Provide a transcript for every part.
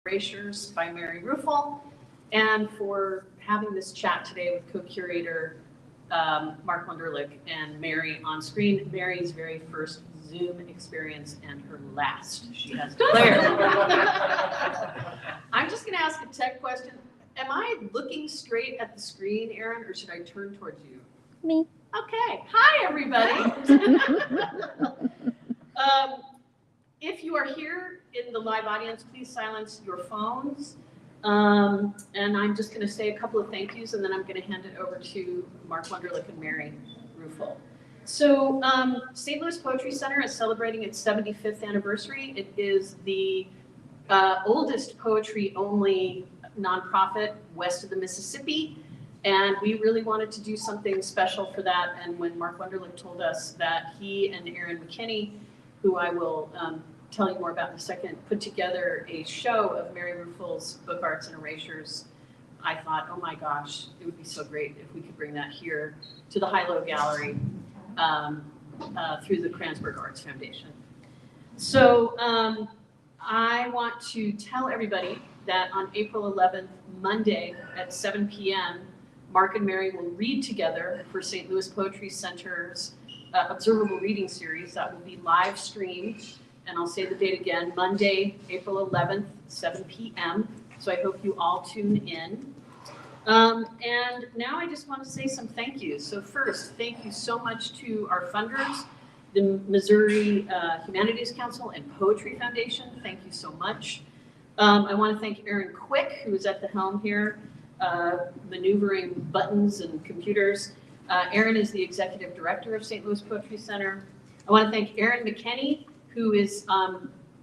Erasures by Mary Ruefle, and for having this chat today with co-curator Mark Wunderlich and Mary on screen. Mary's very first Zoom experience and her last, she has declared. I'm just going to ask a tech question. Am I looking straight at the screen, Erin, or should I turn towards you? Me. Okay. Hi, everybody. If you are here in the live audience, please silence your phones. And I'm just going to say a couple of thank yous, and then I'm going to hand it over to Mark Wunderlich and Mary Ruefle. So St. Louis Poetry Center is celebrating its 75th anniversary. It is the oldest poetry-only nonprofit west of the Mississippi, and we really wanted to do something special for that. And when Mark Wunderlich told us that he and Erin McKinney, who I will tell you more about in a second, put together a show of Mary Ruefle's book arts and erasures, I thought, oh my gosh, it would be so great if we could bring that here to the High-Low Gallery through the Kransberg Arts Foundation. So I want to tell everybody that on April 11th, Monday at 7 p.m., Mark and Mary will read together for St. Louis Poetry Center's Observable Reading Series. That will be live streamed. And I'll say the date again, Monday, April 11th, 7 p.m. So I hope you all tune in. And now I just want to say some thank yous. So first, thank you so much to our funders, the Missouri Humanities Council and Poetry Foundation. Thank you so much. I want to thank Aaron Quick, who is at the helm here, maneuvering buttons and computers. Aaron is the executive director of St. Louis Poetry Center. I want to thank Erin McKinney, who is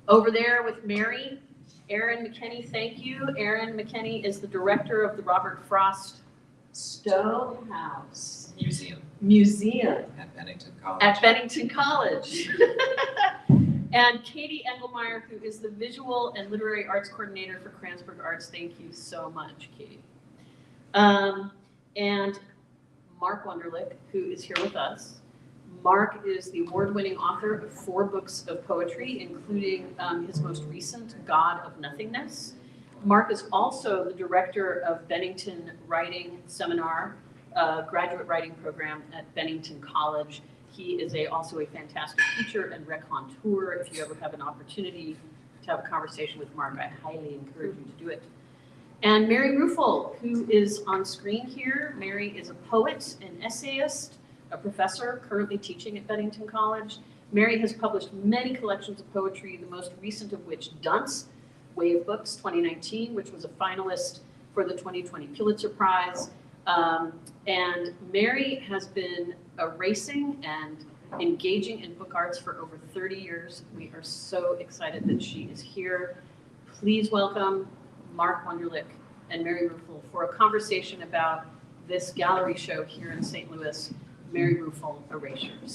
over there with Mary. Erin McKinney, thank you. Erin McKinney is the director of the Robert Frost Stonehouse Museum at Bennington College. At Bennington College. And Katie Engelmeyer, who is the visual and literary arts coordinator for Kransberg Arts. Thank you so much, Katie. And Mark Wunderlich, who is here with us. Mark is the award-winning author of 4 books of poetry, including his most recent, God of Nothingness. Mark is also the director of Bennington Writing Seminar, graduate writing program at Bennington College. He is also a fantastic teacher and raconteur. If you ever have an opportunity to have a conversation with Mark, I highly encourage you to do it. And Mary Ruefle, who is on screen here. Mary is a poet, an essayist, a professor currently teaching at Bennington College. Mary has published many collections of poetry, the most recent of which, Dunce, Wave Books 2019, which was a finalist for the 2020 Pulitzer Prize. And Mary has been erasing and engaging in book arts for over 30 years. We are so excited that she is here. Please welcome Mark Wunderlich and Mary Ruefle for a conversation about this gallery show here in St. Louis, Mary Ruefle, Erasures.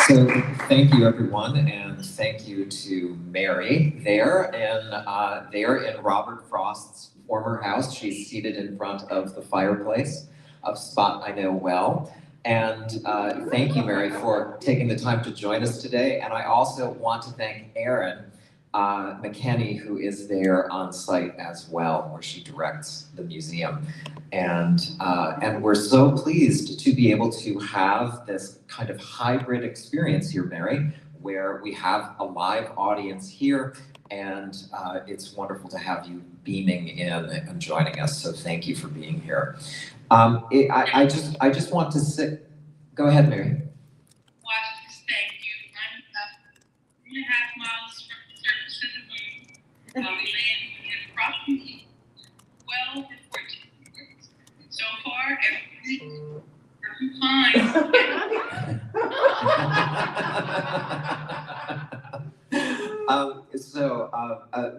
So thank you, everyone, and thank you to Mary there in Robert Frost's former house. She's seated in front of the fireplace, a spot I know well. And thank you, Mary, for taking the time to join us today. And I also want to thank Erin McKinney, who is there on site as well, where she directs the museum. And we're so pleased to be able to have this kind of hybrid experience here, Mary, where we have a live audience here, and it's wonderful to have you beaming in and joining us. So thank you for being here. I just want to sit. Go ahead, Mary. Thank you. I'm about 3.5 miles from the surface of the moon. We land in approximately 12 to 14 minutes. So far, everything is fine.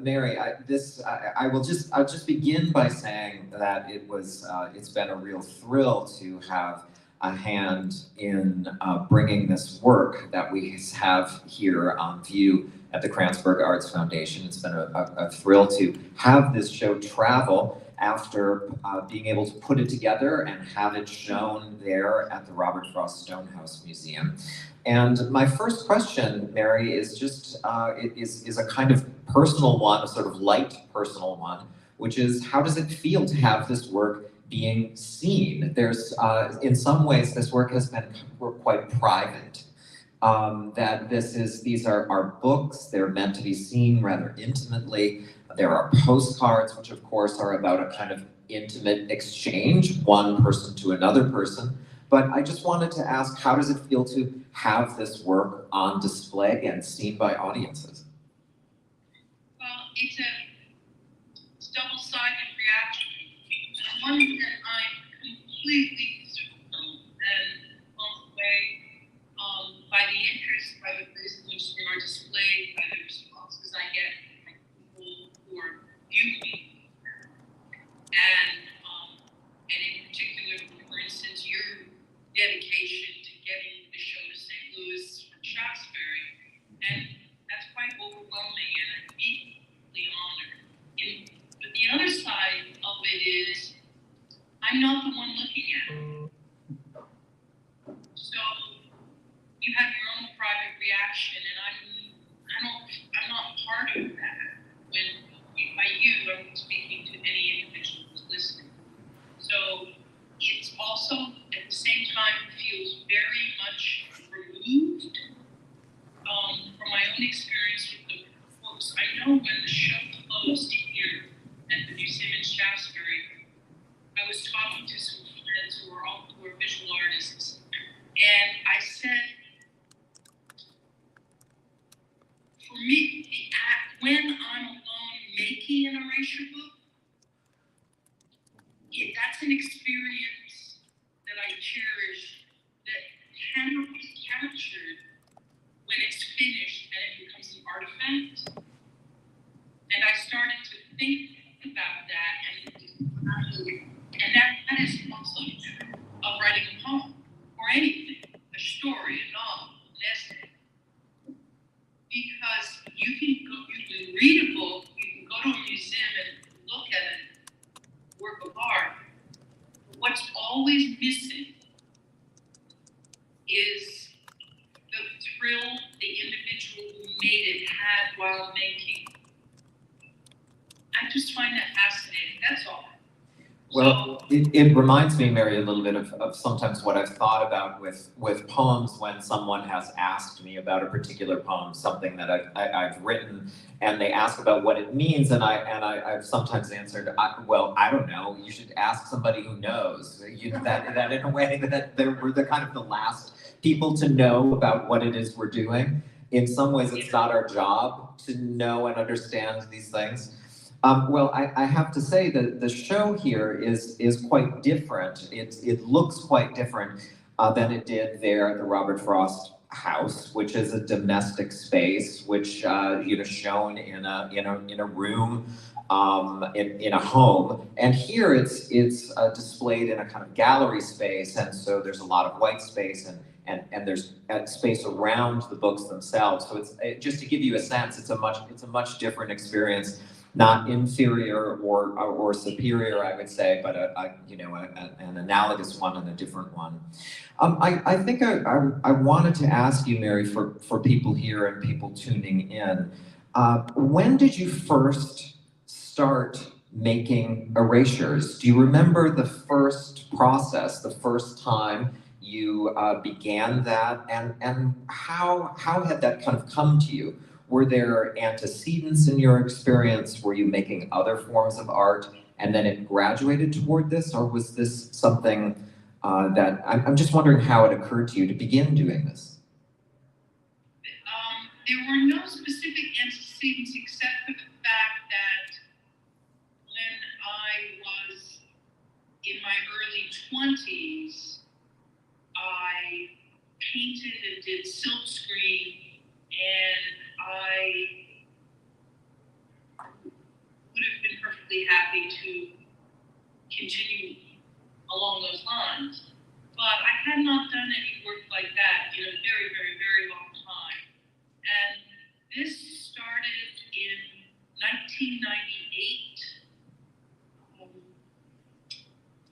Mary, I'll just begin by saying that it's been a real thrill to have a hand in bringing this work that we have here on view at the Kransberg Arts Foundation. It's been a thrill to have this show travel after being able to put it together and have it shown there at the Robert Frost Stonehouse Museum. And my first question, Mary, is just is a kind of personal one, a sort of light personal one, which is, how does it feel to have this work being seen? There's, in some ways, this work has been quite private. That these are books, they're meant to be seen rather intimately. There are postcards, which of course are about a kind of intimate exchange, one person to another person. But I just wanted to ask, how does it feel to have this work on display and seen by audiences? Well, it's a double-sided reaction. One that I'm completely thrilled and blown away by the interest, by the ways in which they are displayed, by the responses I get from people who are viewing, and in particular, for instance, your dedication to getting the show to St. Louis from Shaftesbury, and that's quite overwhelming, and I'm deeply honored. But the other side of it is, I'm not the one looking at it. So you have your own private reaction, and I'm not part of that. When by you, I'm speaking to any individual who's listening. So it's also at the same time feels very much removed from my own experience with the folks. I know when the show closed here at the museum in Shaftesbury, I was talking to some friends who are visual artists, and I said, for me, the act, when I'm alone making an erasure book, that's an experience that I cherish that cannot be captured when it's finished and it becomes an artifact. And I started to think about that, and that is also true of writing a poem or anything, a story, a novel, an essay. Because you can read a book, you can go to a museum and look at a work of art. But what's always missing is the thrill the individual who made it had while making. I just find that fascinating, that's all. Well, it reminds me, Mary, a little bit of sometimes what I've thought about with poems when someone has asked me about a particular poem, something that I've written, and they ask about what it means, and I've sometimes answered, well, I don't know. You should ask somebody who knows. That in a way that we're the kind of the last people to know about what it is we're doing. In some ways, it's not our job to know and understand these things. Well, I have to say that the show here is quite different. It looks quite different than it did there at the Robert Frost House, which is a domestic space, which shown in a room, in a home. And here it's displayed in a kind of gallery space, and so there's a lot of white space and there's space around the books themselves. So it's just to give you a sense, it's a much different experience. Not inferior or superior, I would say, but an analogous one and a different one. I think I wanted to ask you, Mary, for people here and people tuning in, when did you first start making erasures? Do you remember the first process, the first time you began that, and how had that kind of come to you? Were there antecedents in your experience? Were you making other forms of art and then it graduated toward this? Or was this something that, I'm just wondering how it occurred to you to begin doing this? There were no specific antecedents except for the fact that when I was in my early 20s, I painted and did silkscreen, and I would have been perfectly happy to continue along those lines. But I had not done any work like that in a very, very, very long time. And this started in 1998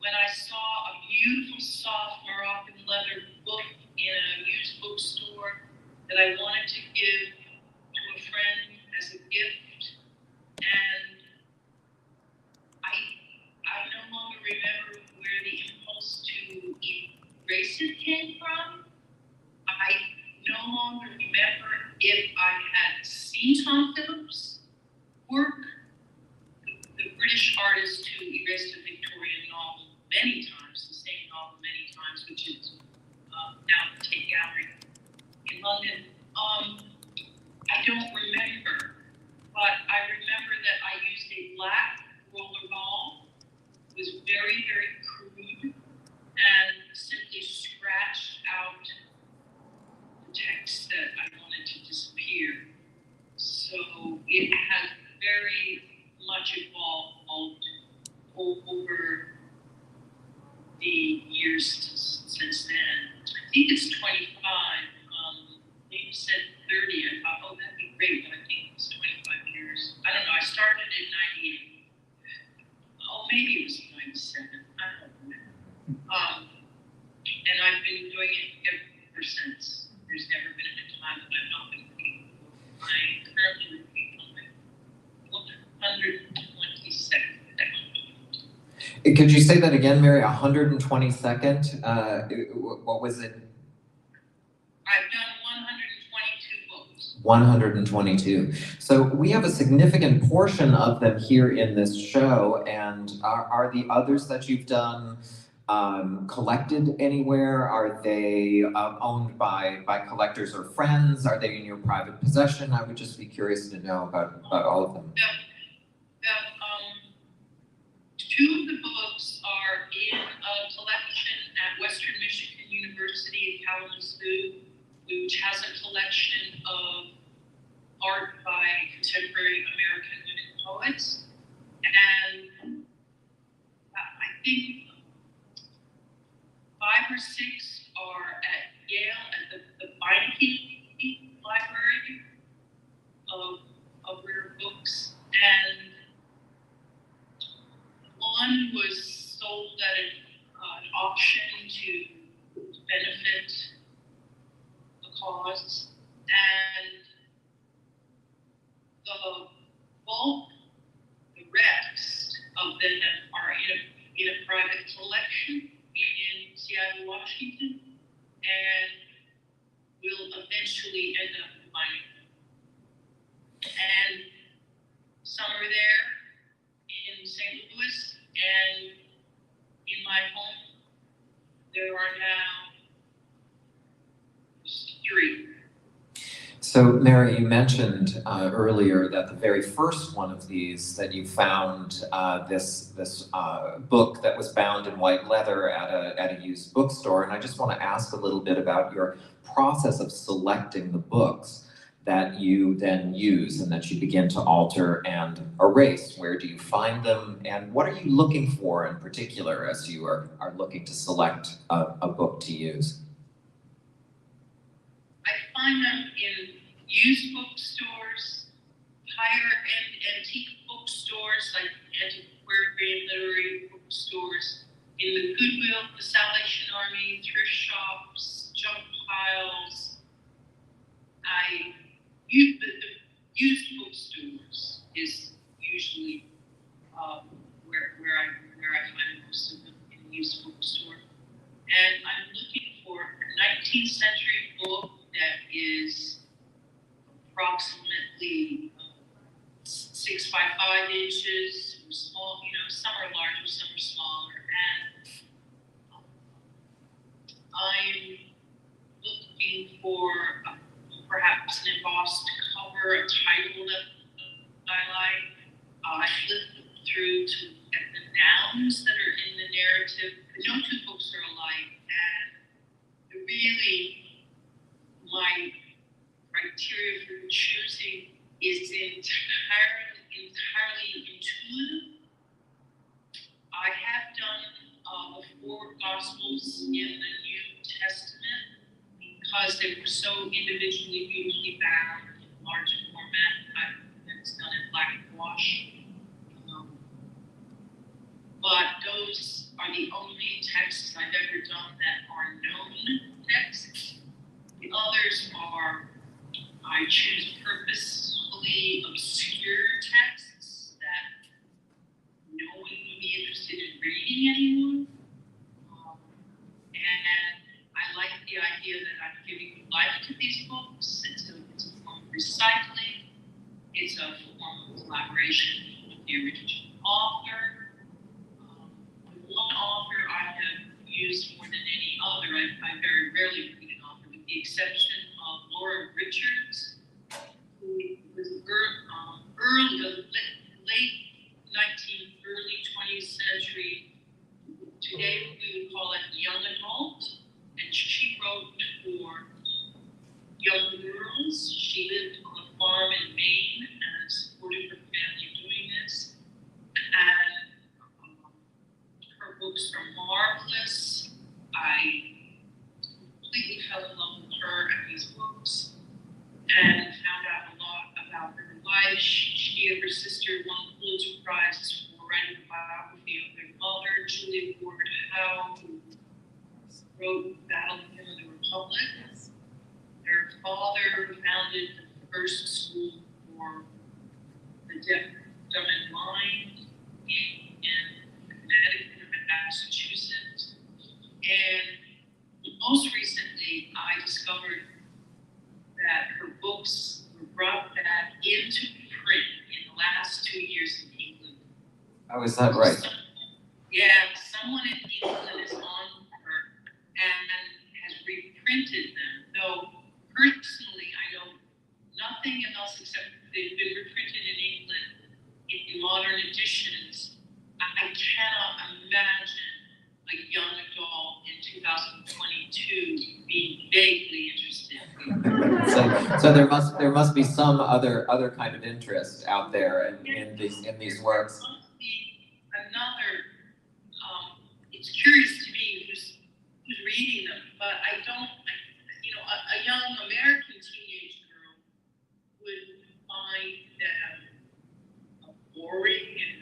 when I saw a beautiful soft Moroccan leather book in a used bookstore that I wanted to give to a friend as a gift, and I no longer remember where the impulse to erase it came from. I no longer remember if I had seen Tom Phillips' work, the British artist who erased a Victorian novel many times, the same novel many times, which is now the Tate Gallery in London. I don't remember, but I remember that I used a black roller ball. It was very, very crude, and simply scratched out the text that I wanted to disappear. So it has very much evolved over the years since then. I think it's 25. You said 30. I thought, oh, that'd be great, but I think it's 25 years. I don't know. I started in 98. Oh, maybe it was 97. I don't remember. And I've been doing it ever since. There's never been a time that I've not been looking. I currently repeat on my 122nd. Could you say that again, Mary? 122nd? What was it? I've done 122 books. 122. So we have a significant portion of them here in this show, and are the others that you've done collected anywhere? Are they owned by collectors or friends? Are they in your private possession? I would just be curious to know about all of them. Two of the books are in a collection at Western Michigan University in Kalamazoo, which has a collection of art by contemporary American women poets. And I think 5 or 6 are at Yale at the Beinecke Library of rare books. And one was sold at an auction to benefit the cause, and the bulk, the rest of them are in a private collection in Seattle, Washington, and will eventually end up in mine. And some are there in St. Louis, and in my home, there are now 3. So Mary, you mentioned earlier that the very first one of these that you found, this book that was bound in white leather at a used bookstore, and I just want to ask a little bit about your process of selecting the books that you then use and that you begin to alter and erase. Where do you find them, and what are you looking for in particular as you are looking to select a book to use? I find them in used bookstores, higher-end antique bookstores like antiquarian literary bookstores, in the Goodwill, the Salvation Army, thrift shops, junk piles. The used bookstores is usually where I find most of them, in the used bookstore. And I'm looking for a 19th century book that is approximately 6 by 5 inches, small, some are larger, some are smaller. And I'm looking for perhaps an embossed cover, a title that I like. I flip through to at the nouns that are in the narrative. No 2 books are alike, and really my criteria for choosing is entirely intuitive. I have done the 4 Gospels in the New Testament because they were so individually beautifully bound in large format. It's done in black and wash. But those are the purposefully obscure texts that no one would be interested in reading anymore. And I like the idea that I'm giving life to these books. It's a form of recycling. It's a form of collaboration with the original author. One author I have used more than any other. I very rarely read an author, with the exception of Laura Richards, who was late 19th, early 20th century. Today we would call it young adult, and she wrote for young girls. She lived on a farm in Maine and supported her family doing this. And her books are marvelous. I completely fell in love with her and these books, and found out a lot about her life. She and her sister won the Pulitzer Prize for writing a biography of their mother, Julia Ward Howe, who wrote Battle of the Republic. Their father founded the first school for the deaf, dumb, and blind in Connecticut and Massachusetts. And most recently, I discovered that her books were brought back into print in the last 2 years in England. Oh, is that right? Someone in England is on her and has reprinted them. Though personally, I know nothing else except they've been reprinted in England in modern editions. I cannot imagine a young adult in 2022 being vaguely interested. So there must be some other kind of interest out there in these works. There must be another. It's curious to me who's reading them, but I don't. A young American teenage girl would find them boring and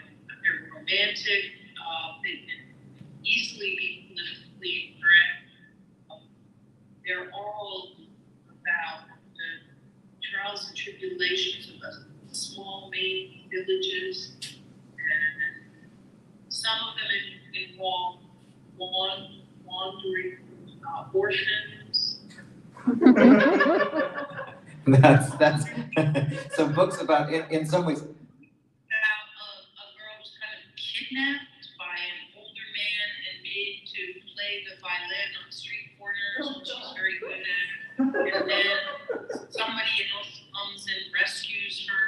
romantic. They can easily be politically incorrect. They're all about the trials and tribulations of small Maine villages, and some of them involve wandering orphans. that's so books about in some ways. About a girl who's kind of kidnapped by an older man and made to play the violin on the street corners, which she's very good at. And then somebody else comes and rescues her.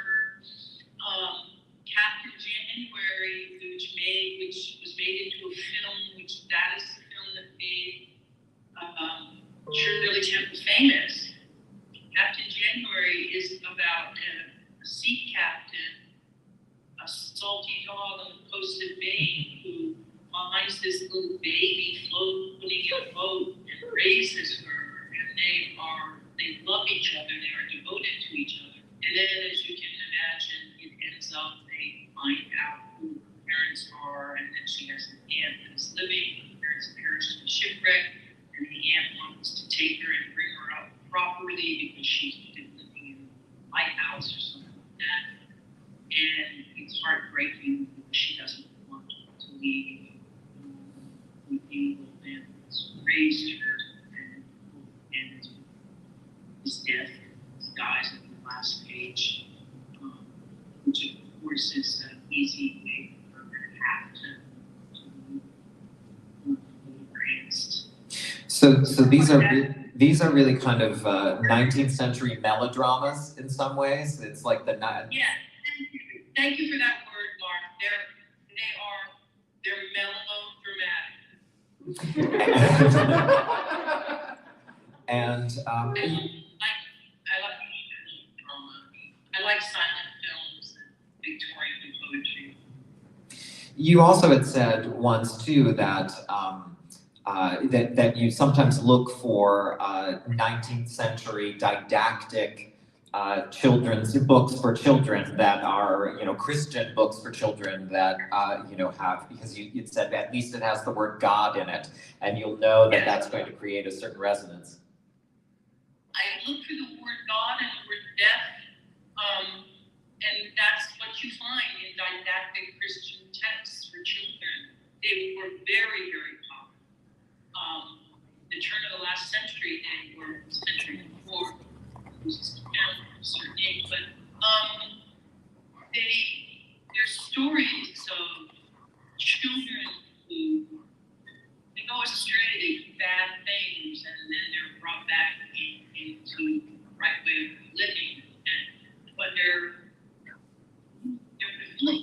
Captain January, which was made into a film, that is the film that made Shirley Temple famous. Captain January is about a sea captain, a salty dog on the coast of Maine, who finds this little baby floating in a boat and raises her, and they love each other, they are devoted to each other. And then, as you can imagine, it ends up they find out who her parents are, and then she has an aunt that is living. Her parents perished in a shipwreck, and the aunt wants to take her and bring her up properly because she's been living in a lighthouse or something like that. And it's heartbreaking because she doesn't want to leave with the evil man that's raised her, and his death, he dies at the last page, which of course is an easy way for her to have to move against. So these are really kind of 19th century melodramas in some ways. It's like the Yeah, thank you for that word, Mark. They're melodramatic. And I like silent films and Victorian poetry. you also had said once too that that you sometimes look for 19th century didactic children's books for children that are, Christian books for children that, have, because you'd said at least it has the word God in it, and you'll know that that's going to create a certain resonance. I look for the word God and the word death.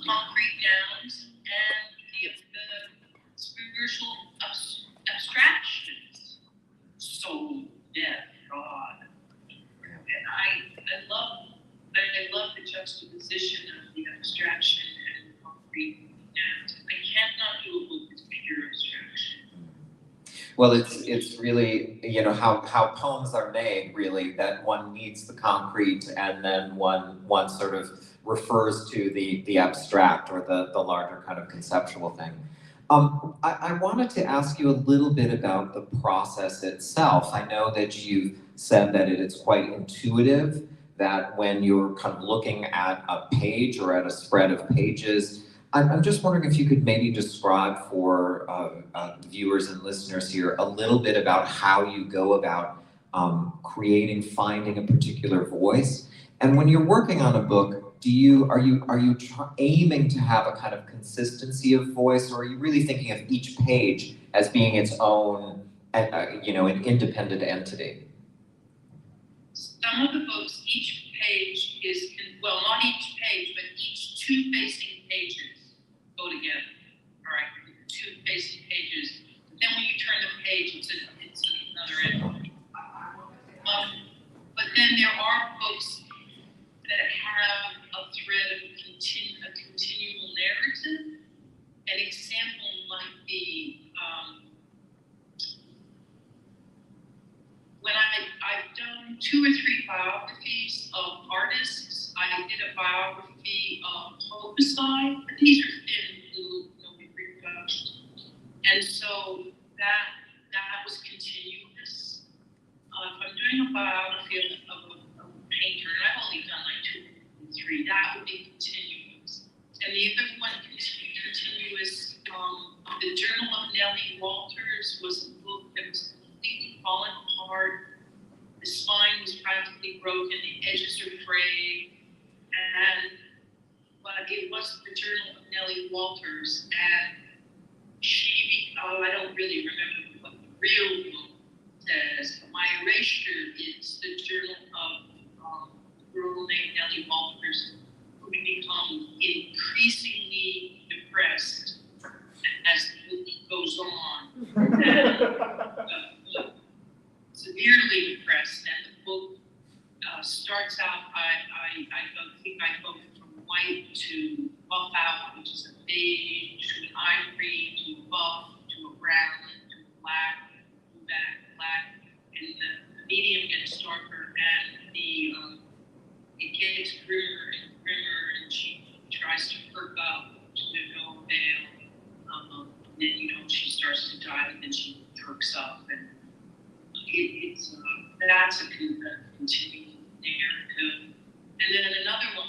concrete nouns and the spiritual abstractions. Soul, death, God. And I love the juxtaposition of the abstraction and the concrete nouns. I cannot do a book that's pure abstraction. Well, it's really, you know, how poems are made, really, that one needs the concrete and then one sort of refers to the abstract or the larger kind of conceptual thing. I wanted to ask you a little bit about the process itself. I know that you've said that it's quite intuitive, that when you're kind of looking at a page or at a spread of pages, I'm just wondering if you could maybe describe for viewers and listeners here a little bit about how you go about finding a particular voice. And when you're working on a book, are you aiming to have a kind of consistency of voice, or are you really thinking of each page as being its own, an independent entity? Some of the books, each page is, well, not each page, but each two facing pages go together. All right, two facing pages. Then when you turn the page, it's another entity. But then there are books that have a thread of a continual narrative. An example might be when I've done 2 or 3 biographies of artists. I did a biography of Hokusai, but these are thin little reproductions. And so that was continuous. If I'm doing a biography of a painter, and I've only done like 2 or 3, that would be continuous. And the other one continuous, the Journal of Nellie Walters was a book that was completely falling apart. The spine was practically broken, the edges are frayed, but it was the Journal of Nellie Walters, and I don't really remember what the real book says, but my erasure is the journal of a girl named Nellie Walters, who becomes increasingly depressed as the book goes on. And, severely depressed, and the book starts out, I think I go from white to buff out, which is a beige, to an ivory, to a buff, to a brown, to a black, to black, and the medium gets darker, and it gets grimmer and grimmer, and she tries to perk up to no avail, and then, she starts to die, and then she perks up, and that's a continuing narrative. And then another one,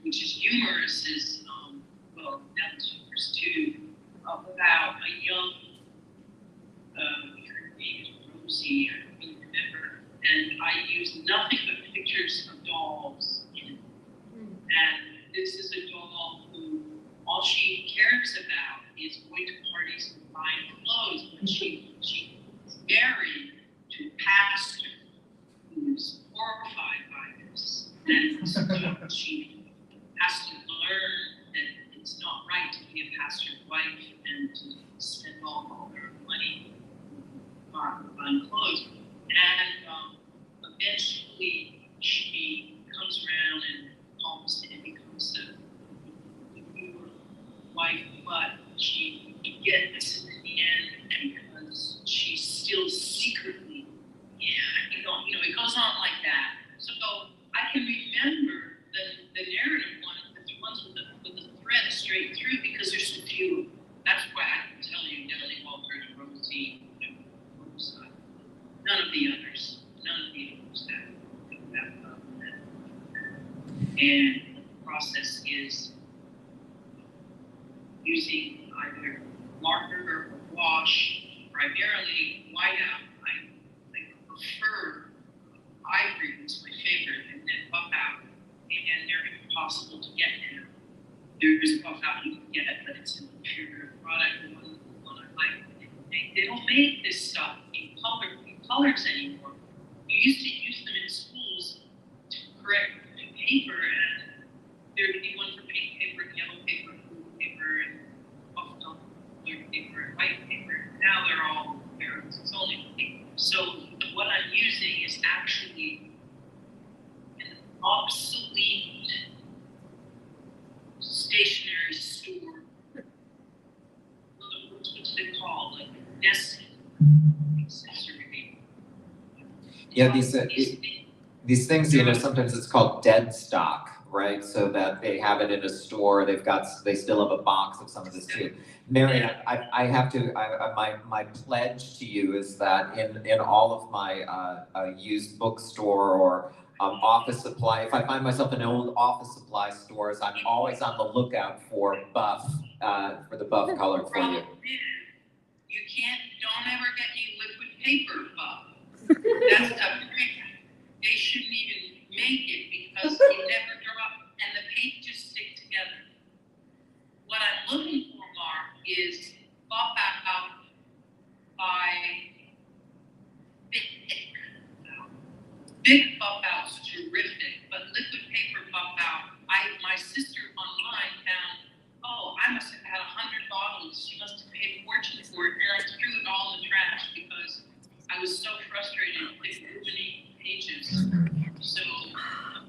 which is humorous, is that was humorous too, about a young, her name is Rosie, I don't really remember, and I use nothing but pictures of dolls in it. And this is a doll who all she cares about is going to parties and buying clothes, but she is married to a pastor who's horrified by this, and so she has to learn that it's not right to be a pastor's wife and to spend all her money on clothes. And eventually she comes around and almost becomes the new wife, but she gets in the end because she's still secretly, it goes on like that. So I can remember the narrative the ones with the thread straight through, because there's so few. That's why I can tell you Nellie Walters, Rosie, none of the others that. And the process is using either marker or wash, primarily whiteout. I prefer ivory, was my favorite, and then buff out, and they're impossible to get now. There's a buff out you can get, but it's an inferior product. The one I like, they don't make this stuff in colors anymore. You used to use them in schools to correct paper, and there'd be one for pink paper and yellow paper Yeah, these things, you know, sometimes it's called dead stock, right? So that they have it in a store, they still have a box of some of this too. Mary, I have to, my pledge to you is that in all of my used bookstore or office supply, if I find myself in old office supply stores, I'm always on the lookout for the buff color for you. You don't ever get any liquid paper buff. That's tough. They shouldn't even make it because they never drop and the paint just stick together. What I'm looking for, Mark, is buff out by big buff out's terrific, but liquid paper buff out, my sister online found, oh, I must have had 100 bottles. She must have paid a fortune for it, and I threw it all in the trash because I was so frustrated with too many pages. So,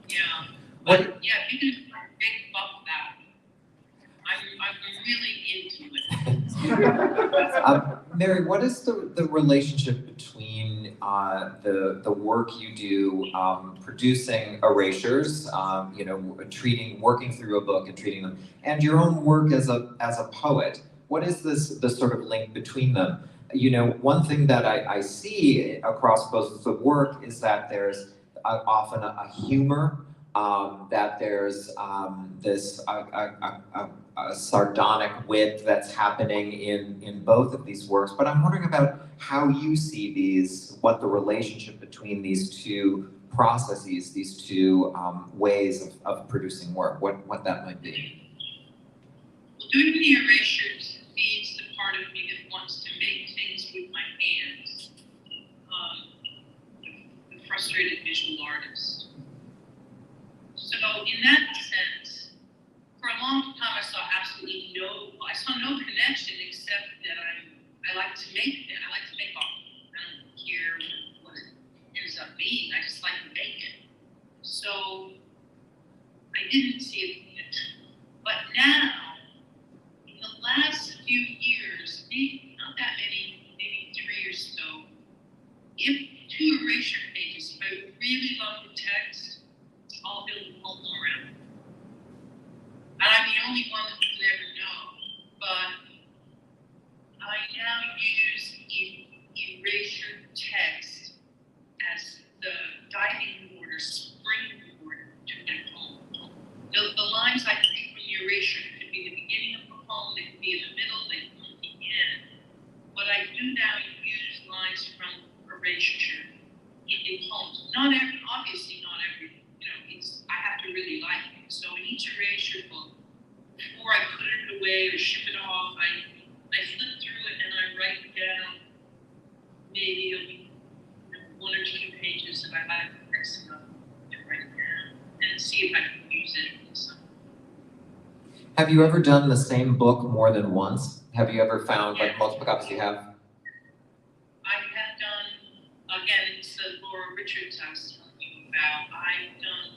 yeah. But yeah, if you can big buff that, I'm really into it. Mary, what is the relationship between the work you do producing erasures, you know, working through a book and treating them, and your own work as a poet? What is the sort of link between them? You know, one thing that I see across both the work is that there's often a humor, that there's this a sardonic wit that's happening in both of these works. But I'm wondering about how you see what the relationship between these two processes, these two ways of producing work, what that might be. Doing the erasures feeds the part of me that wants to make things with my hands. The frustrated visual artist. So in that sense, for a long time I saw no connection except that I like to make it. I like to make art. I don't care what it ends up being. I just like to make it. So I didn't see a connection. But now, in the last few years, maybe not that many, maybe 3 years ago, if 2 erasure pages, if I really love the text, I'll build a poem around it. And I'm the only one that will never know, but I now use erasure text as the diving board or springboard to my poem. The lines I pick from the erasure could be the beginning of the poem, they could be in the middle, they could be at the end. But I do now use lines from erasure in poems. Obviously not every, you know, I have to really like it. So in each erasure book, before I put it away or ship it off, I flip through it and I write down maybe 1 or 2 pages that I like the text enough to write down and see if I can use it in some. Have you ever done the same book more than once? Have you ever found like multiple copies you have? I have done, again, it's the Laura Richards I was telling you about. I've done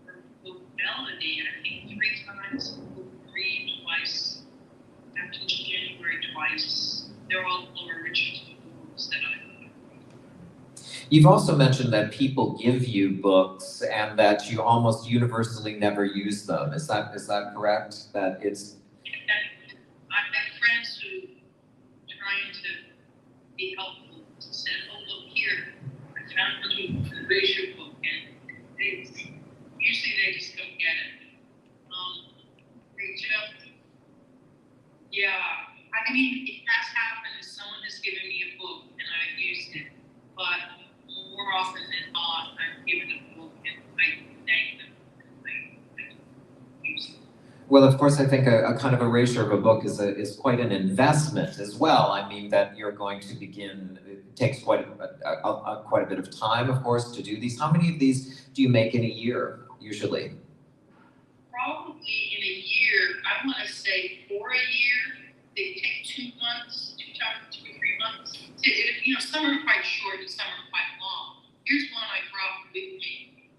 her book Melody, I think 3 times, book 3 twice, after January twice. They're all Laura Richards books that I've done. You've also mentioned that people give you books and that you almost universally never use them. Is that correct? That it's. I've had friends who trying to be helpful said, "Oh, look here, I found an erasure book," and usually they just don't get it. They just, yeah. I mean, it has happened. Someone has given me a book and I've used it, but more often than not, I've given a book and I thank them and I use it. Well, of course, I think a kind of erasure of a book is quite an investment as well. I mean, that you're going to begin, it takes quite a bit of time, of course, to do these. How many of these do you make in a year, usually? Probably in a year, I want to say 4 a year. They take 2 months, 2 or 3 months. You know, some are quite short and some are quite long. Here's one I brought with me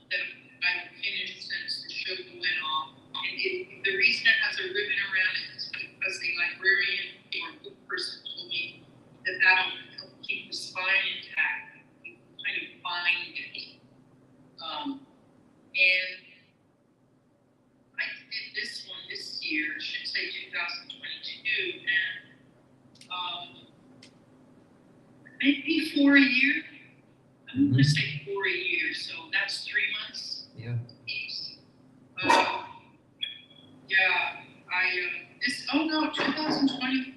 that I've finished since the show went off. And the reason it has a ribbon around it is because the librarian or book person told me that that'll help keep the spine intact. Kind of maybe for a year. I'm gonna say for a year, so that's 3 months. Yeah. Yeah, oh no, 2020,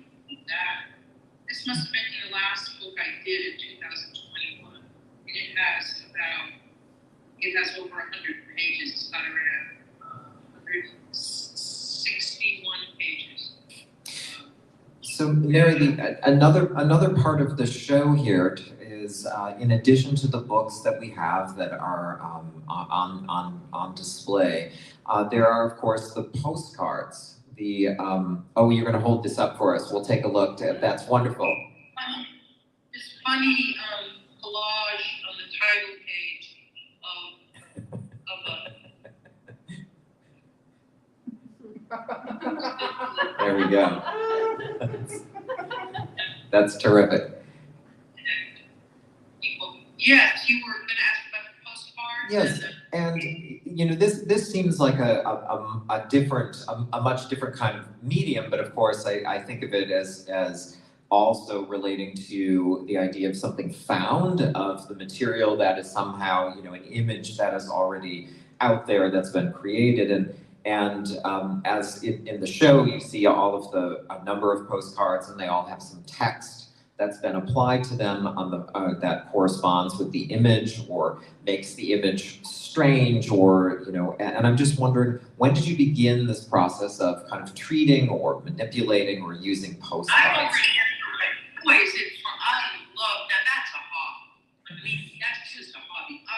this must have been the last book I did in 2021. And it has over 100 pages. It's got around 161 pages. So Mary, another part of the show here is, in addition to the books that we have that are on display, there are of course the postcards. You're going to hold this up for us. We'll take a look. That's wonderful. This funny collage on the title page of There we go. That's terrific. Yes, you were going to ask about the postcards. Yes, and this seems like a much different kind of medium, but of course I think of it as also relating to the idea of something found, of the material that is somehow an image that is already out there, that's been created, and as in the show you see all of a number of postcards, and they all have some text that's been applied to them on that corresponds with the image or makes the image strange, or and I'm just wondering, when did you begin this process of kind of treating or manipulating or using postcards? I love that. That's a hobby. I mean, that's just a hobby. I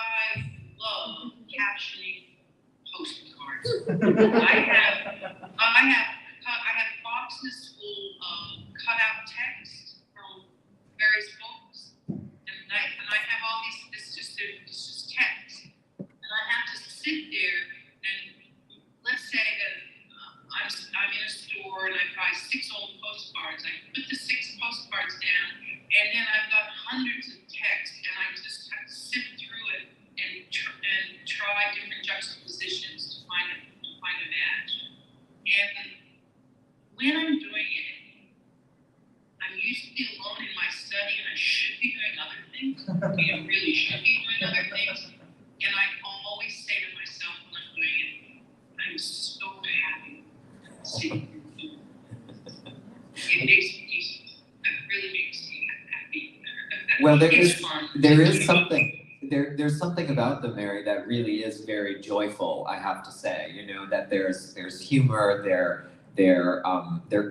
love captioning postcards. I have boxes full of cutout text from various books, and I have all these. It's just text, and I have to sit there and let's say that I'm in a store and I buy 6 old postcards. I put the 6 postcards down, and then I've got hundreds of text, and I just have to sift through it and try different juxtapositions to find a match. And when I'm doing it, I'm usually alone in my study, and I should be doing other things. Really should be doing other things. And I always say to myself when I'm doing it, I'm so happy sitting here. It really makes me happy. Well, fun. There's something about them, Mary, that really is very joyful, I have to say. That there's humor, they're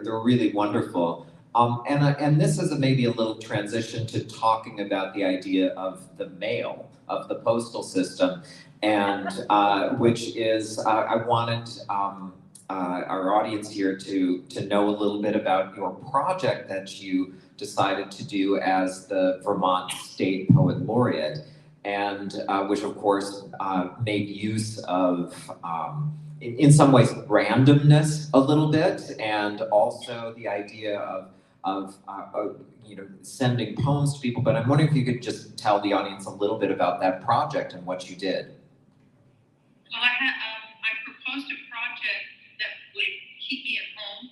really wonderful. And this is maybe a little transition to talking about the idea of the mail, of the postal system, and which is, I wanted our audience here to know a little bit about your project that you decided to do as the Vermont State Poet Laureate, and which of course made use of, in some ways, randomness a little bit, and also the idea of sending poems to people. But I'm wondering if you could just tell the audience a little bit about that project and what you did. Well, I proposed a project that would keep me at home,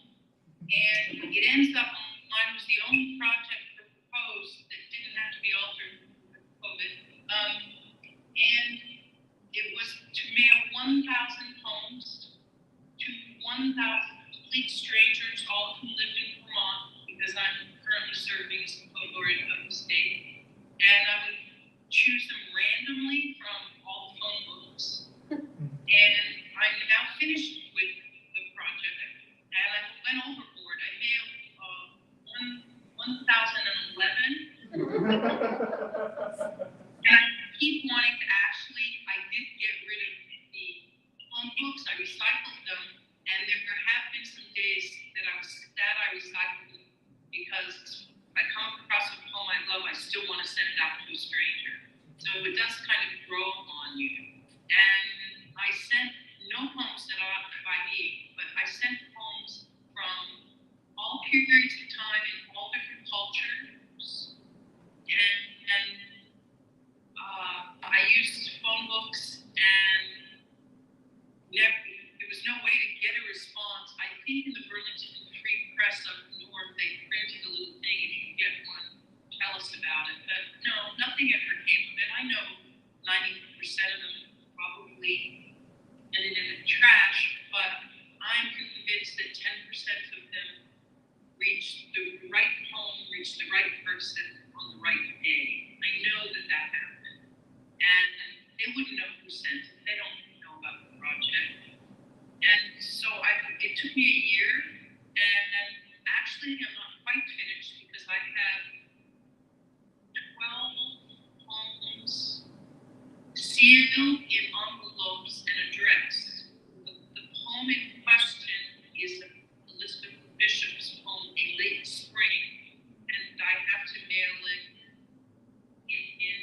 and it ends up mine was the only project proposed that didn't have to be altered with COVID. And it was to mail 1,000 poems to 1,000 complete strangers, all who lived in Vermont, because I'm currently serving as the poet laureate of the state. And I would choose them randomly from all the phone books. And I'm now finished with the project, and I went overboard. I mailed 1,011. And I keep wanting to I did get rid of the phone books. I recycled them, and there have been some days that I recycled them because I come across a poem I love, I still want to send it out to a stranger. So it does kind of grow on you. And I sent no poems that are by me, but I sent poems from all periods of time in all different cultures. And I used phone books, and there was no way to get a response. I think in the Burlington Free Press up north, they printed a little thing, if you get one, tell us about it. person on the right day. I know that that happened. And they wouldn't know who sent it. They don't know about the project. And so it took me a year, and actually I'm not quite finished because I have 12 poems sealed in envelopes and addressed. The poem in question is Elizabeth Bishop's poem, A Late Spring, and I have to mail it in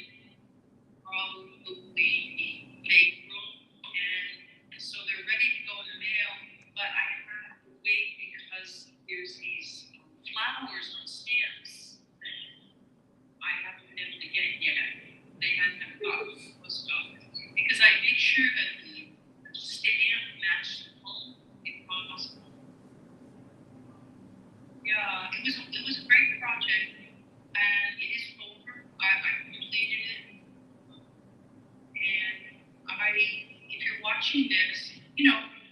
probably April, and so they're ready to go in the mail, but I have to wait because there's these flowers on stamps that I haven't been able to get yet. They hadn't got to the post office because I make sure that the stamp matched the poem if possible. Yeah, it was a great project, and it is over. I completed it. And if you're watching this,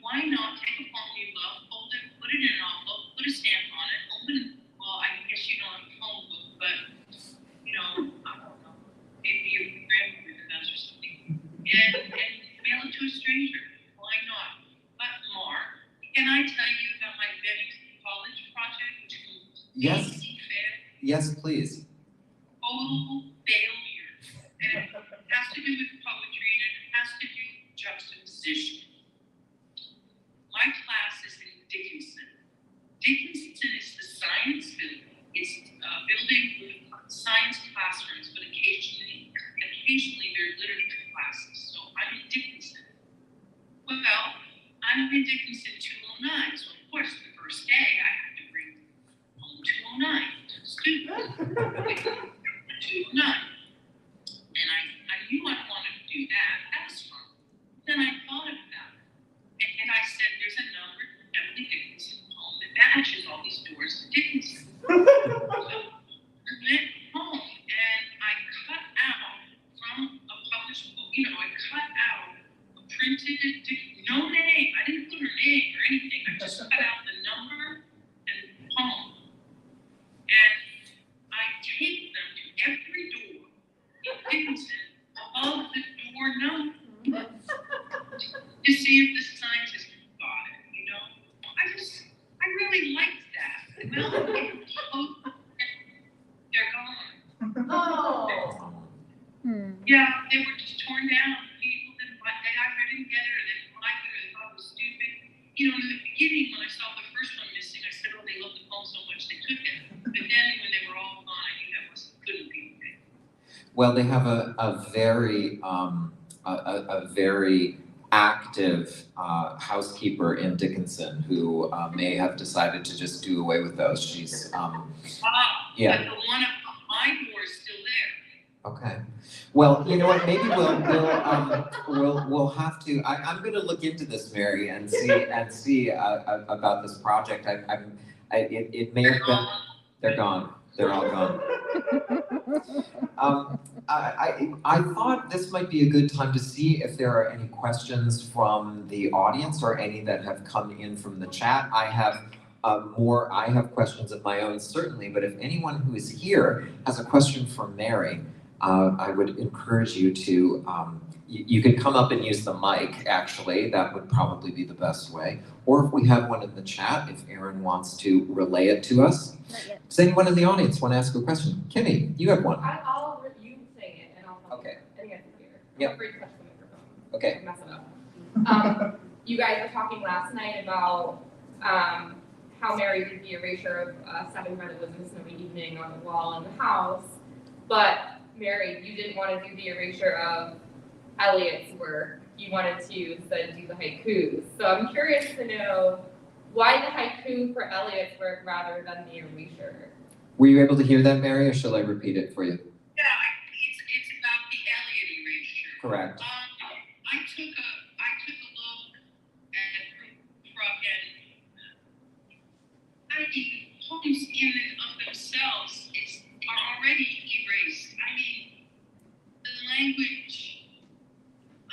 why not take a poem you love, fold it, put it in an envelope, put a stamp on it, open it. Well, I guess you don't have a phone book, but, I don't know, maybe your grandmother does or something. And mail it to a stranger. Why not? But Mark, can I tell you about my Bennington College project, which Yes. failed? Yes, please. Total failure. And it has to do with poetry, and it has to do with juxtaposition. My class is in Dickinson. Dickinson is the science building. It's a building with science classrooms, but occasionally there are literature classes. So I'm in Dickinson. Well, I'm in Dickinson 209, so of course the first day I had to bring home 209 to the students. 209. And I knew I wanted to do that. That was fun. Then I thought about it. And I said, there's a number, Emily Dickinson poem that matches all these doors to Dickinson. So I went home and I cut out from a published book, I cut out a printed, no name. I didn't put her name or anything. I just cut out the number and the poem. And I taped them to every door in Dickinson above the door number to see if the scientist got it, I really liked that. Well, they're gone. Oh. Yeah, they were just torn down. People didn't like it. I didn't get it, or they didn't like it, or they thought it was stupid. In the beginning, when I saw the first one missing, I said, oh, they loved the poem so much they took it. But then when they were all gone, I knew that couldn't be okay. Well, they have a very active housekeeper in Dickinson who may have decided to just do away with those. She's yeah. But the one at my door is still there. Okay. Well, you know what? Maybe we'll have to. I'm going to look into this, Mary, and see about this project. It may have been. They're gone. They're all gone. I thought this might be a good time to see if there are any questions from the audience or any that have come in from the chat. I have questions of my own, certainly, but if anyone who is here has a question for Mary, I would encourage you to, you could come up and use the mic, actually. That would probably be the best way. Or if we have one in the chat, if Aaron wants to relay it to us. Not yet. Does anyone in the audience want to ask a question? Kimmy, you have one. I'll you say it and I'll tell Okay. you. I think I can hear. Yep. Feel free to touch the microphone. Okay. Mess it up. You guys were talking last night about how Mary did the erasure of 7 by the Woods and Snowy Evening on the wall in the house, but Mary, you didn't want to do the erasure of Eliot's work. You wanted to instead do the haikus. So I'm curious to know why the haiku for Eliot's work rather than the erasure. Were you able to hear that, Mary, or shall I repeat it for you? Yeah, it's about the Eliot erasure. Correct. I took a look at Proof and poems in and of themselves are already erased. I mean, the language,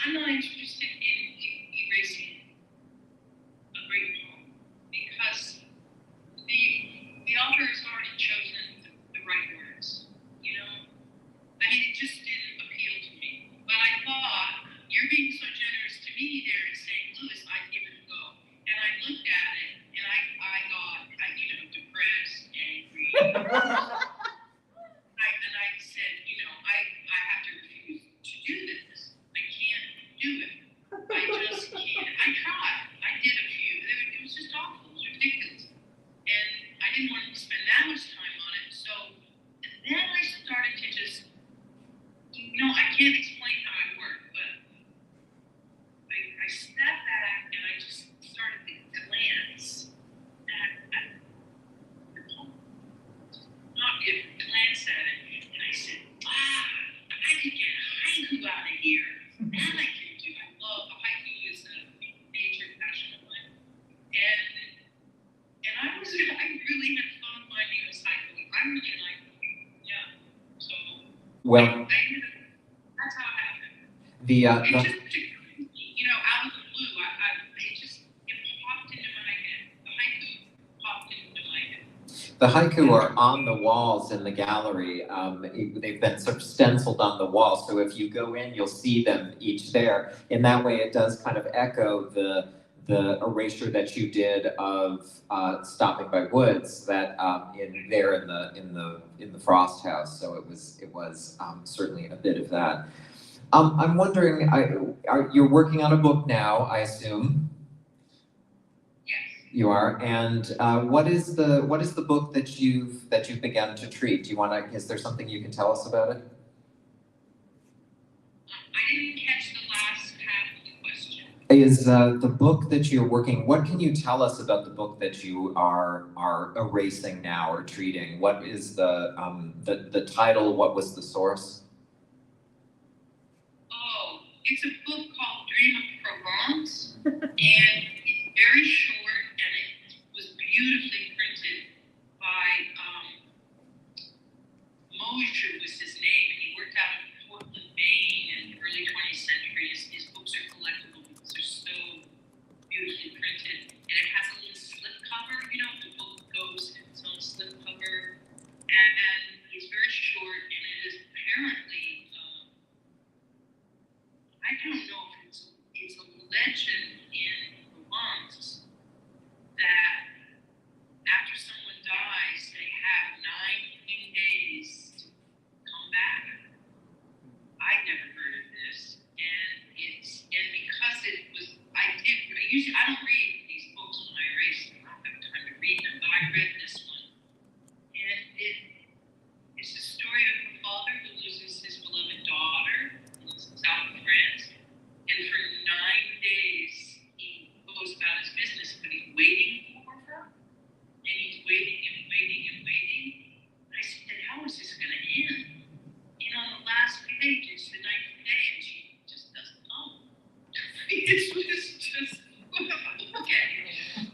I'm not interested in erasing a great poem because the author has already chosen the right words. Well, That's how it happened. the It just, out of the blue, it popped into my head. The haiku popped into my head. The haiku are on the walls in the gallery. They've been sort of stenciled on the wall, so if you go in, you'll see them each there. In that way, it does kind of echo the erasure that you did of Stopping by Woods that in the Frost House. So it was certainly a bit of that. I'm wondering, you're working on a book now, I assume. Yes. You are, and what is the book that you've begun to treat? Is there something you can tell us about it? I didn't catch the last half of the question. Is the book that you're working? What can you tell us about the book that you are erasing now or treating? What is the title? What was the source? Oh, it's a book called Dream of Provence, and it's very short, and it was beautifully printed by Mosher was his name, and he worked out in Portland, Maine in the early 20th century. His books are collectible because they're so beautifully printed, and it has a little slip cover. The book goes in its own slip cover, and it's very short, and it is apparently. I don't know if it's a legend in Provence that after someone dies, they have 9 days to come back. I'd never heard of this, and because it was, I don't read these books when I erase them. I don't have time to read them, but I read this one, and it's a story of a father who loses his beloved daughter in the south of France, and for 9 days he goes about his business, but he's waiting for her, and he's waiting and waiting and waiting. And I said, how is this going to end? And on the last page, it's the 9th day, and she just doesn't come. It was just, okay.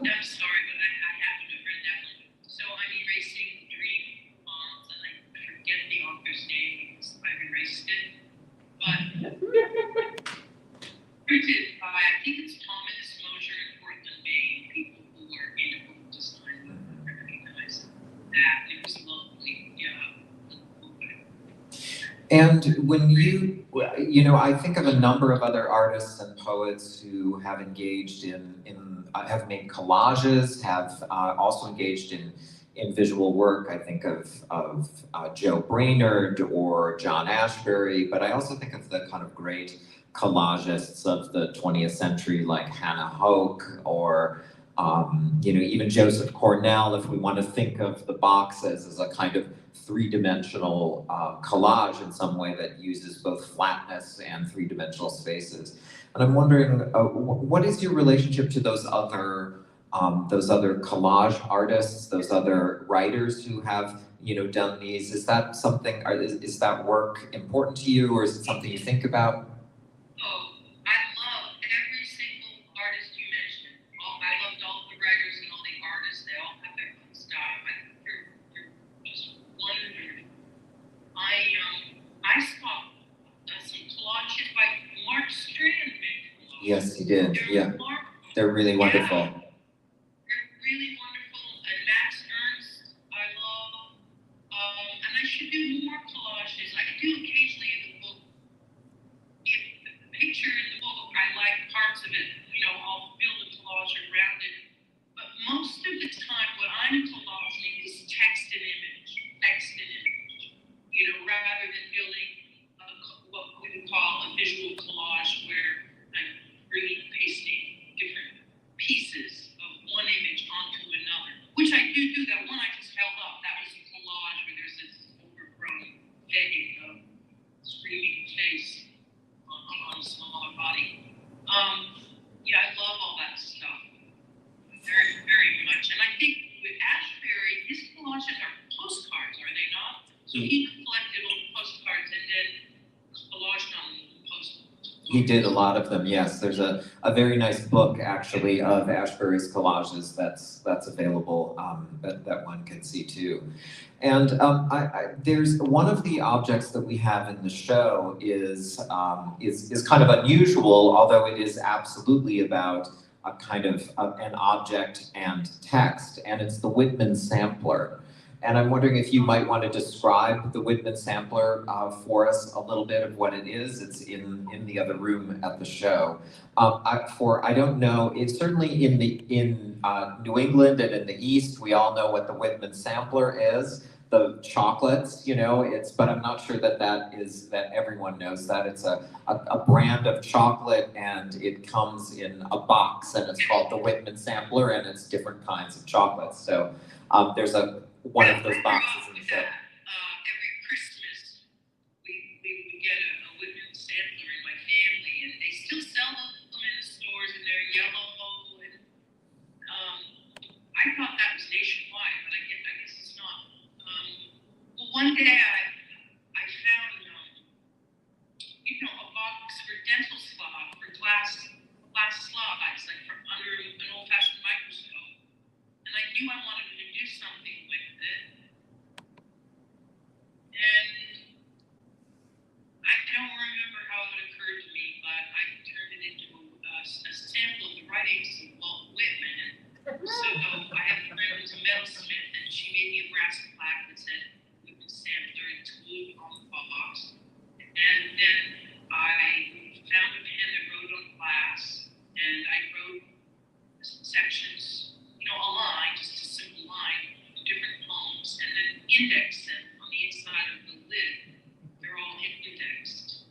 I'm sorry, but I happen to have read that one. So I'm erasing Dream Bonds, and I forget the author's name because I've erased it. But printed by, I think it's Thomas Mosher in Portland, Maine. People who are into book design will recognize that. It was lovely, And when I think of a number of other artists and poets who have engaged have made collages, have also engaged in visual work. I think of Joe Brainerd or John Ashbery, but I also think of the kind of great collagists of the 20th century like Hannah Hoke or even Joseph Cornell, if we want to think of the boxes as a kind of three-dimensional collage in some way that uses both flatness and three-dimensional spaces. And I'm wondering, what is your relationship to those other collage artists, those other writers who have done these? Is that something? Is that work important to you, or is it something you think about? Oh, I love every single artist you mentioned. I loved all the writers and all the artists. They all have their own style. They're just wonderful. I saw some collages by Mark Strand made collages. Yes, he did. They're really wonderful. They're really wonderful. And Max Ernst, I love. And I should do more collages. I do occasionally in the book. If the picture in the book, I like parts of it. I'll build a collage around it. But most of the time, what I'm collaging is text and image. Rather than building what we would call a visual collage, where I'm pasting different pieces of one image onto another, which I do that one I just held up. That was a collage where there's this overgrown fake screaming face on a smaller body. I love all that stuff very, very much. And I think with Ashbery, his collages are postcards, are they not? So he collected old postcards and then collaged on He did a lot of them, yes. There's a very nice book, actually, of Ashbury's collages that's available, that one can see too. And there's one of the objects that we have in the show is kind of unusual, although it is absolutely about a kind of an object and text, and it's the Whitman sampler. And I'm wondering if you might want to describe the Whitman sampler for us a little bit of what it is. It's in the other room at the show. I don't know, it's certainly in New England and in the East, we all know what the Whitman sampler is. The chocolates, you know, but I'm not sure that everyone knows that. It's a brand of chocolate, and it comes in a box, and it's called the Whitman sampler, and it's different kinds of chocolates. So there's one of those boxes in the show. Every Christmas, we would get a Whitman sampler in my family, and they still sell them in the stores, and they're yellow. And I thought that was nationwide, but I guess it's not. Well, one day I found, a box for dental swab, for glass slides, like from under an old-fashioned microscope, and I knew I wanted to do something with it. And I don't remember how it occurred to me, but I turned it into a sample of the writings of Walt Whitman. So I have a friend who's a metalsmith, and she made me a brass plaque that said Whitman sampler. It's glued on the box. And then I found a pen that wrote on glass, and I wrote sections, a line, just a simple line, of different poems, and then indexed them on the inside of the lid. They're all indexed.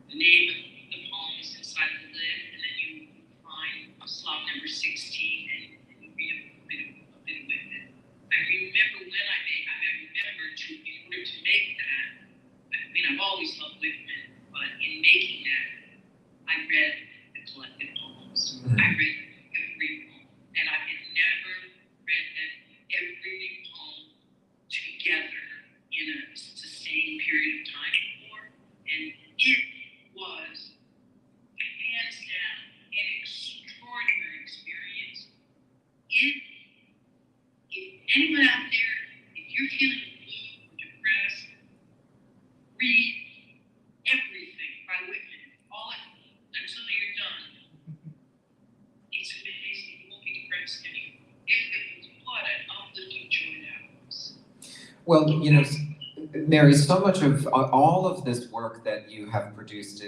The name of the poem is inside of the lid, and then you find slot number 16, and you read a bit of it. I remember when I remember in order to make that, I've always loved Whitman, but in making that, I read the collected poems. I read every poem, and I had never read every poem together in a sustained period of time before, and it was, hands down, an extraordinary experience. If anyone out there, if you're feeling blue or depressed, read everything by Whitman, until you're done. It's amazing. You won't be depressed anymore. If it was blood, I'd uplift you joy hours. Well, Mary, so much of all of this work that you have produced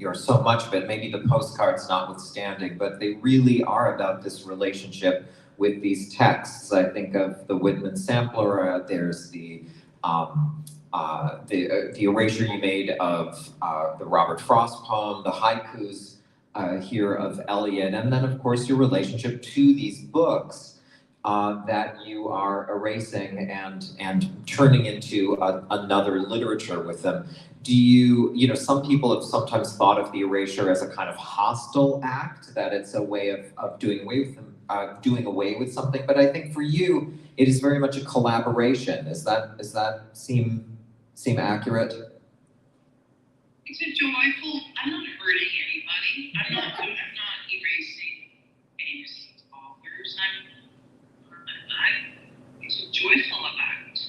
or so much of it, maybe the postcards notwithstanding, but they really are about this relationship with these texts. I think of the Whitman sampler. There's the erasure you made of the Robert Frost poem, the haikus here of Eliot, and then of course your relationship to these books that you are erasing and turning into another literature with them. Do you, some people have sometimes thought of the erasure as a kind of hostile act, that it's a way of doing away with them, doing away with something, but I think for you, it is very much a collaboration. Does that seem accurate? It's a joyful, I'm not hurting anybody. I'm not erasing famous authors. It's a joyful act.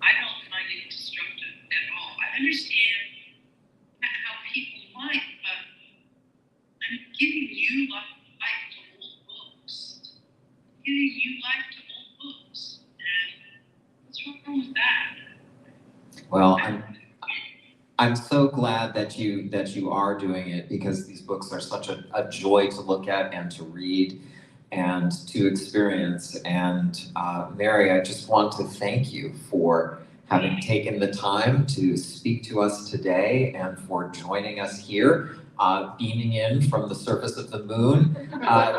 I don't find it destructive at all. I understand how people might, but I'm giving you life to old books. Giving you life to old books. And what's wrong with that? Well, I'm so glad that you are doing it, because these books are such a joy to look at and to read and to experience. And Mary, I just want to thank you for having taken the time to speak to us today and for joining us here, beaming in from the surface of the moon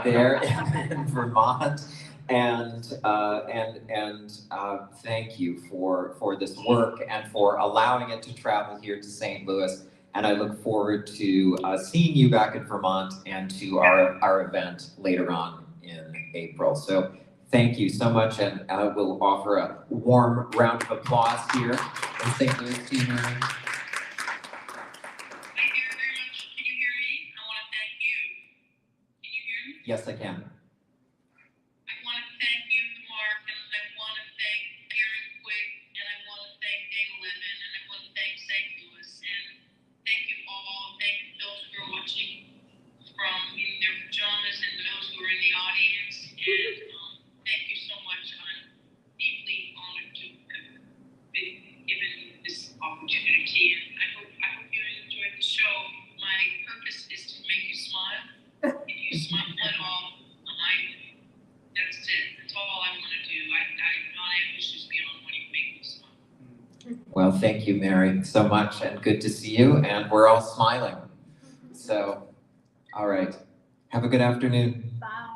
there in Vermont. And thank you for this work and for allowing it to travel here to St. Louis. And I look forward to seeing you back in Vermont and to our event later on in April. So thank you so much, and we'll offer a warm round of applause here. in St. Louis to you, Mary. Thank you very much. Can you hear me? I want to thank you. Can you hear me? Yes, I can. I want to thank you, Mark, and I want to thank Aaron Quick, and I want to thank Dana Levin, and I want to thank St. Louis, and thank you all. Thank those who are watching from in their pajamas and those who are in the audience, and thank you so much. I'm deeply honored to have been given this opportunity, and I hope you enjoyed the show. My purpose is to make you smile. If you smile at all, that's it. That's all I want to do. I'm not ambitious beyond what you make me smile. Well, thank you, Mary, so much, and good to see you, and we're all smiling. So, all right. Have a good afternoon. Bye.